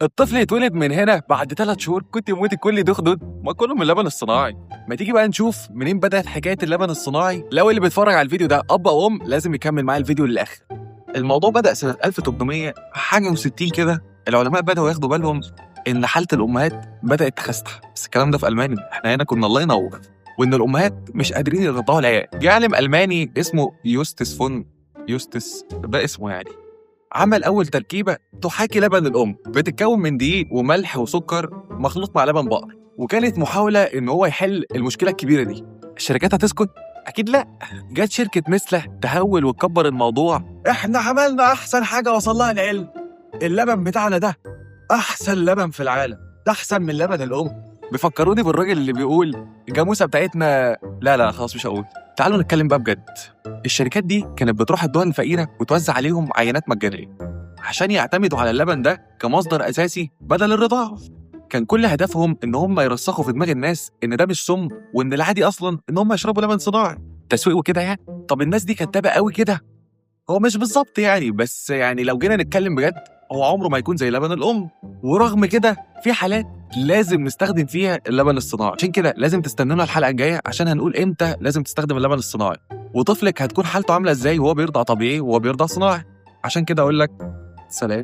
الطفل يتولد من هنا بعد 3 شهور كنت يموت الكل دخدود، ما كله من اللبن الصناعي. ما تيجي بقى نشوف منين بدأت حكاية اللبن الصناعي. لو اللي بيتفرج على الفيديو ده أب أو أم لازم يكمل معايا الفيديو للآخر. الموضوع بدأ سنة 1800 حاجة و60 كده. العلماء بدأوا ياخدوا بالهم إن حالة الأمهات بدأت تخستح، بس الكلام ده في ألمانيا، إحنا هنا كنا الله ينور. وإن الأمهات مش قادرين يرضعوا العيال. جه عالم ألماني اسمه يوستس ده اسمه يعني، عمل أول تركيبة تحاكي لبن الأم، بتتكون من دقيق وملح وسكر مخلوط مع لبن بقر، وكانت محاولة إن هو يحل المشكلة الكبيرة دي. الشركات هتسكت؟ أكيد لأ. جت شركة نسلة تهول وتكبر الموضوع. إحنا عملنا أحسن حاجة وصل لها العلم، اللبن بتاعنا ده أحسن لبن في العالم، ده أحسن من لبن الأم. بيفكروني بالراجل اللي بيقول الجاموسة بتاعتنا. لا خلاص مش هقول. تعالوا نتكلم بقى بجد. الشركات دي كانت بتروح الدول الفقيرة وتوزع عليهم عينات مجانية عشان يعتمدوا على اللبن ده كمصدر أساسي بدل الرضاعة. كان كل هدفهم إن هم يرسخوا في دماغ الناس إن ده مش سم، وإن العادي أصلاً إن هم يشربوا لبن صناعي. تسويق وكده يعني. طب الناس دي كدابة قوي كده؟ هو مش بالظبط يعني، بس يعني لو جينا نتكلم بجد هو عمره ما يكون زي لبن الأم. ورغم كده في حالات لازم نستخدم فيها اللبن الصناعي، عشان كده لازم تستنونا الحلقة الجاية عشان هنقول إمتى لازم تستخدم اللبن الصناعي، وطفلك هتكون حالته عاملة إزاي وهو بيرضع طبيعي وهو بيرضع صناعي. عشان كده أقول لك سلام.